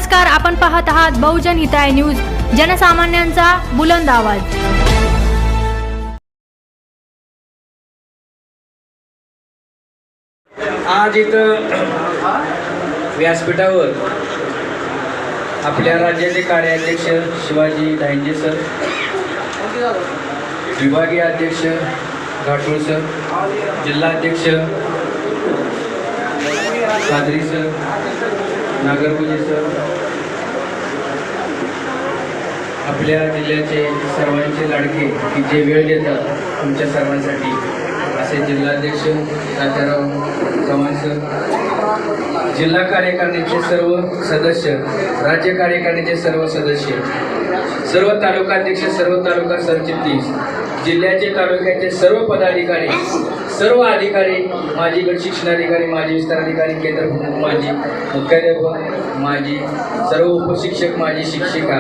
नमस्कार, आपण पाहत आहात बहुजन हिताय न्यूज, जनसामान्यांचा बुलंद आवाज। आज इथं व्यासपीठावर आपल्या राज्याचे कार्याध्यक्ष शिवाजी धायंजे सर, विभागीय अध्यक्ष घाटोळ सर, जिल्हाध्यक्ष कादरी सर, नागरगोजे सर, आपल्या जिल्ह्याचे सर्वांचे लाडके की जे वेळ देतात तुमच्या सर्वांसाठी असे जिल्हाध्यक्ष तात्याराव चव्हाण सर, जिल्हा कार्यकारिणीचे सर्व सदस्य, राज्य कार्यकारिणीचे सर्व सदस्य, सर्व तालुकाध्यक्ष, सर्व तालुका सरचिटणीस, जिल्ह्याचे तालुक्याचे सर्व पदाधिकारी, सर्व अधिकारी, माजी गट शिक्षणाधिकारी, माजी विस्तार अधिकारी, केंद्र प्रमुख, माजी मुख्याध्यापक, माजी सर्व उपशिक्षक, माजी शिक्षिका,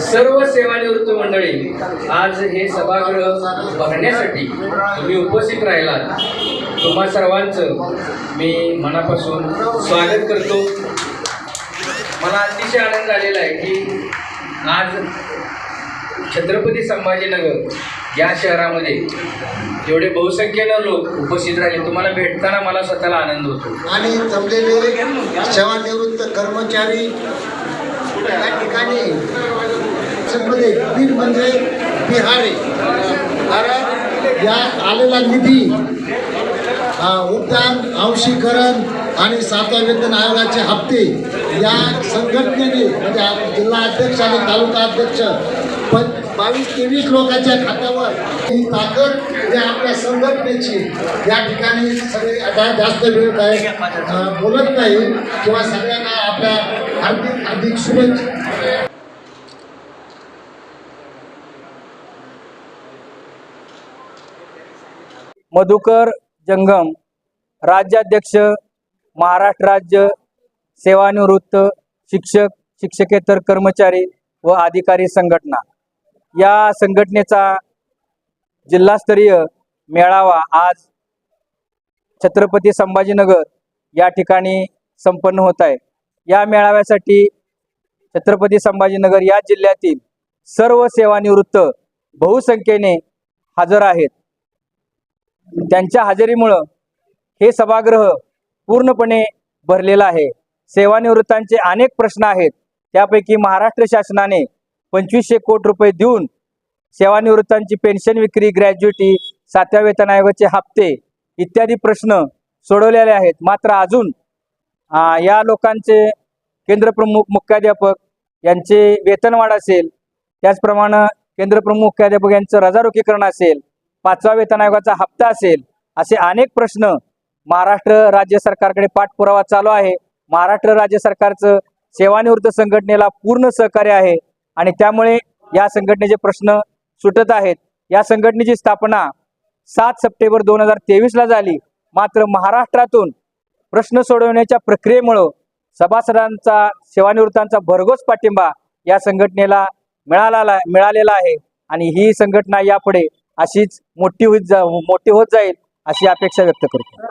सर्व सेवानिवृत्त मंडळी, आज हे सभागृह बघण्यासाठी तुम्ही उपस्थित राहिलात। तुम्हा सर्वांचं मी मनापासून स्वागत करतो। मला अतिशय आनंद झालेला आहे की आज छत्रपती संभाजीनगर या शहरामध्ये जेवढे बहुसंख्येनं लोक उपस्थित राहिले, तुम्हाला भेटताना मला स्वतःला आनंद होतो। आणि जमलेले सेवानिवृत्त कर्मचारी या ठिकाणी बीड म्हणजे बिहारी, कारण या आलेला निधी उद्यान अंशीकरण आणि 7व्या वेतन आयोगाचे हप्ते या संघटनेने म्हणजे जिल्हा अध्यक्ष आणि तालुका अध्यक्ष 22-23 लोकांच्या खात्यावर ही ताकद या आपल्या संघटनेची या ठिकाणी सगळे आता जास्त वेळ काय बोलत नाही किंवा सगळ्यांना आपल्या हार्दिक शुभेच्छा। मधुकर जंगम, राज्याध्यक्ष, महाराष्ट्र राज्य सेवानिवृत्त शिक्षक, शिक्षकेतर कर्मचारी व अधिकारी संघटना, या संघटनेचा जिल्हास्तरीय मेळावा आज छत्रपती संभाजीनगर या ठिकाणी संपन्न होत आहे। या मेळाव्यासाठी छत्रपती संभाजीनगर या जिल्ह्यातील सर्व सेवानिवृत्त बहुसंख्येने हजर आहेत। त्यांच्या हजेरीमुळं हे सभागृह पूर्णपणे भरलेलं आहे। सेवानिवृत्तांचे अनेक प्रश्न आहेत, त्यापैकी महाराष्ट्र शासनाने 2500 कोटी रुपये देऊन सेवानिवृत्तांची पेन्शन विक्री, ग्रॅज्युटी, 7व्या वेतन आयोगाचे हप्ते इत्यादी प्रश्न सोडवलेले आहेत। मात्र अजून या लोकांचे केंद्र प्रमुख, मुख्याध्यापक यांचे वेतनवाढ असेल, त्याचप्रमाणे केंद्र प्रमुख, मुख्याध्यापक यांचं रजारोखीकरण असेल, 5वा वेतन आयोगाचा हप्ता असेल, असे अनेक प्रश्न महाराष्ट्र राज्य सरकारकडे पाठपुरावा चालू आहे। महाराष्ट्र राज्य सरकारचं सेवानिवृत्त संघटनेला पूर्ण सहकार्य आहे आणि त्यामुळे या संघटनेचे प्रश्न सुटत आहेत। या संघटनेची स्थापना 7 सप्टेंबर 2023 ला झाली। मात्र महाराष्ट्रातून प्रश्न सोडवण्याच्या प्रक्रियेमुळे सभासदांचा, सेवानिवृत्तांचा भरघोस पाठिंबा या संघटनेला मिळालेला आहे आणि ही संघटना यापुढे अशीच मोठी होत जाईल अशी अपेक्षा व्यक्त करतो।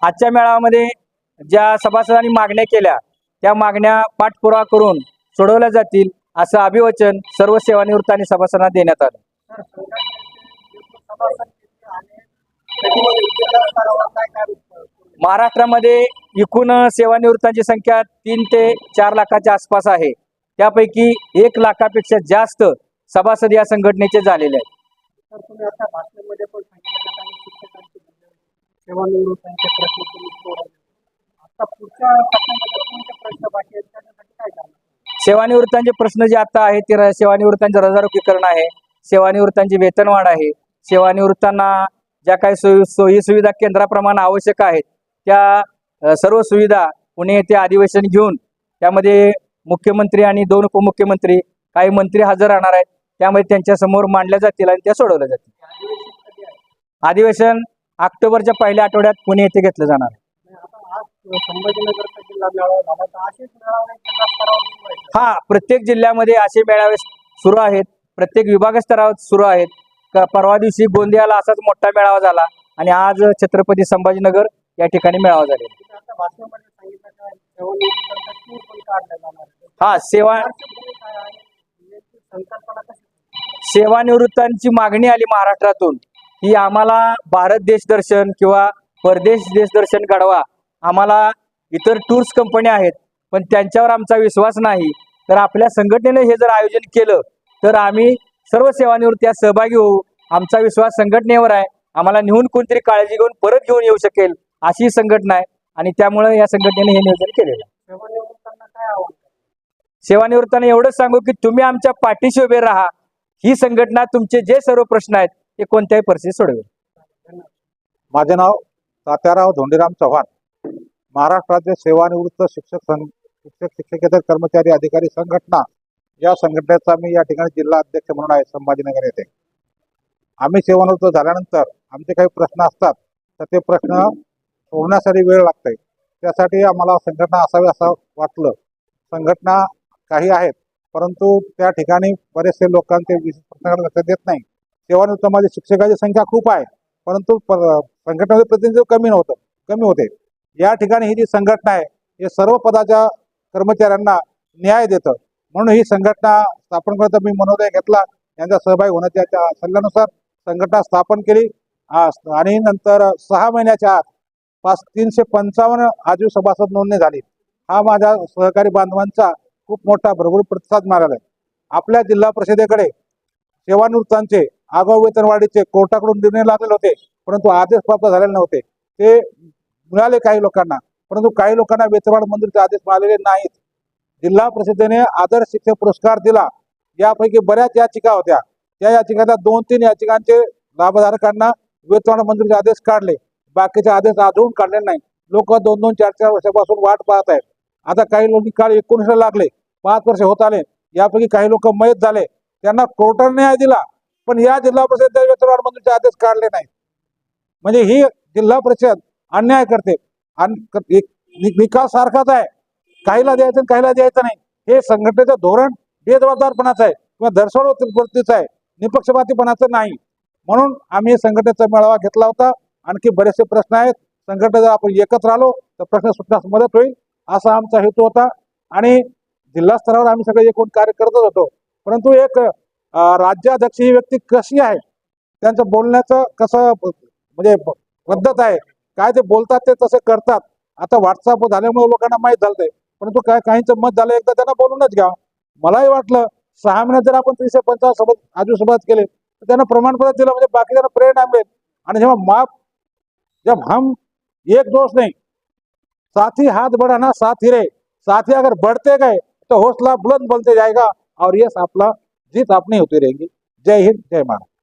आजच्या मेळाव्यामध्ये ज्या सभासदांनी मागण्या केल्या त्या मागण्या पाठपुरावा करून सोडवल्या जातील असं अभिवचन सर्व सेवानिवृत्त आणि सभासदांना देण्यात आलं। महाराष्ट्रामध्ये एकूण सेवानिवृत्तांची संख्या 3 ते 4 लाखाच्या आसपास आहे। त्यापैकी 1 लाखापेक्षा जास्त सभासद या संघटनेचे झालेले आहेत। सेवानिवृत्तांचे प्रश्न जे आता आहेत ते सेवानिवृत्तांचे रजारोखीकरण आहे, सेवानिवृत्तांची वेतनवाढ आहे, सेवानिवृत्तांना ज्या काही सोयी सुविधा केंद्राप्रमाणे आवश्यक आहेत त्या सर्व सुविधा पुणे येथे अधिवेशन घेऊन त्यामध्ये मुख्यमंत्री आणि 2 उपमुख्यमंत्री, काही मंत्री हजर राहणार आहेत, त्यामध्ये त्यांच्या समोर मांडल्या जातील आणि त्या सोडवल्या जातील। अधिवेशन ऑक्टोबरच्या पहिल्या आठवड्यात पुणे येथे घेतलं जाणार आहे। हा, प्रत्येक जिल्ह्यामध्ये असे मेळावे सुरू आहेत, प्रत्येक विभाग स्तरावर सुरू आहेत। परवा दिवशी गोंदियाला असाच मोठा मेळावा झाला आणि आज छत्रपती संभाजीनगर या ठिकाणी मेळावा झालेला। हा सेवानिवृत्तांची मागणी आली महाराष्ट्रातून की आम्हाला भारत देश दर्शन किंवा परदेश देश दर्शन घडवा. आम्हाला इतर टूर्स कंपन्या आहेत पण त्यांच्यावर आमचा विश्वास नाही. तर आपल्या संघटनेने हे जर आयोजन केलं तर आम्ही सर्व सेवानिवृत्ती यात सहभागी होऊ. आमचा विश्वास संघटनेवर आहे. आम्हाला नेहून कोणतरी काळजी घेऊन परत घेऊन येऊ शकेल अशी संघटना आहे आणि त्यामुळे या संघटनेने हे नियोजन केलेलं आहे. सेवानिवृत्तांना एवढंच सांगू की तुम्ही आमच्या पाठीशी उभे राहा. ही संघटना तुमचे जे सर्व प्रश्न आहेत ते कोणत्याही परिस्थितीत सोडवेल. माझे नाव तात्याराव धोंडीराम चव्हाण. महाराष्ट्र राज्य सेवानिवृत्त शिक्षकेतर कर्मचारी अधिकारी संघटना या संघटनेचा मी या ठिकाणी जिल्हा अध्यक्ष म्हणून आहे संभाजीनगर येथे. आम्ही सेवानिवृत्त झाल्यानंतर आमचे काही प्रश्न असतात तर ते प्रश्न सोडवण्यासाठी वेळ लागते. त्यासाठी आम्हाला संघटना असावी असं वाटलं. संघटना काही आहेत परंतु त्या ठिकाणी बरेचसे लोकांचे विशेष प्रश्नाकडे लक्ष देत नाही. सेवानिवृत्तामध्ये शिक्षकाची संख्या खूप आहे परंतु संघटनेचे प्रतिनिधित्व कमी होते. या ठिकाणी ही जी संघटना आहे हे सर्व पदाच्या कर्मचाऱ्यांना न्याय देतं. म्हणून ही संघटना स्थापन करता मी मनोदय घेतला. यांचा सहभाग होण्याच्या सल्ल्यानुसार संघटना स्थापन केली आणि नंतर 6 महिन्याच्या आत 355 आजीव सभासद नोंदणी झाली. हा माझ्या सहकारी बांधवांचा खूप मोठा भरभरून प्रतिसाद मिळाला आहे. आपल्या जिल्हा परिषदेकडे सेवानिवृत्तांचे आगाऊ वेतनवाढीचे कोर्टाकडून निर्णय लागलेले होते परंतु आदेश प्राप्त झालेले नव्हते. ते मिळाले काही लोकांना परंतु काही लोकांना वेतनवाढ मंजुरीचे आदेश मिळालेले नाहीत. जिल्हा परिषदेने आदर्श शिक्षक पुरस्कार दिला. यापैकी बऱ्याच याचिका होत्या. त्या याचिकांच्या 2-3 याचिकांचे लाभधारकांना वेतनवाढ मंजुरीचे आदेश काढले. बाकीचे आदेश अजून काढले नाही. लोक 2-2, 4-4 वर्षापासून वाट पाहत आहेत. आता काही लोक काळ 19 लागले, 5 वर्ष होत आले. यापैकी काही लोक मयत झाले, त्यांना कोर्टाने न्याय दिला पण या जिल्हा परिषद वेतनवाढ मंजुरीचे आदेश काढले नाही. म्हणजे ही जिल्हा परिषद अन्याय करते आणि निकाल सारखाच आहे. काहीला द्यायचं आणि काहीला द्यायचं नाही. हे संघटनेचं धोरण बेजबाबदारपणाचं आहे किंवा दर्शवणूकीचं आहे, निपक्षपातीपणाचं नाही. म्हणून आम्ही संघटनेचा मेळावा घेतला होता. आणखी बरेचसे प्रश्न आहेत. संघटना जर आपण एकत्र आलो तर प्रश्न सुटण्यास मदत होईल असा आमचा हेतू होता. आणि जिल्हा स्तरावर आम्ही सगळे एकूण कार्य करतच होतो. परंतु एक राज्याध्यक्ष ही व्यक्ती कशी आहे, त्यांचं बोलण्याचं कसं म्हणजे पद्धत आहे, काय ते बोलतात ते तसे करतात. आता व्हॉट्सअप झाल्यामुळे लोकांना माहीत झालंय परंतु काहींचं मत झालं एकदा त्यांना बोलूनच घ्या. मलाही वाटलं 6 महिन्यात जर आपण 355 आजू सोबत केले तर त्यांना प्रमाणपत्र दिलं म्हणजे बाकीच्यांना प्रेरणा मिळेल. आणि जब हम एक दोस्त नहीं साथी हाथ बढ़ाना साथी रहे, साथी अगर बढ़ते गए तो हौसला बुलंद बनते जाएगा और ये आपला जीत अपनी होती रहेगी. जय हिंद, जय महाराष्ट्र.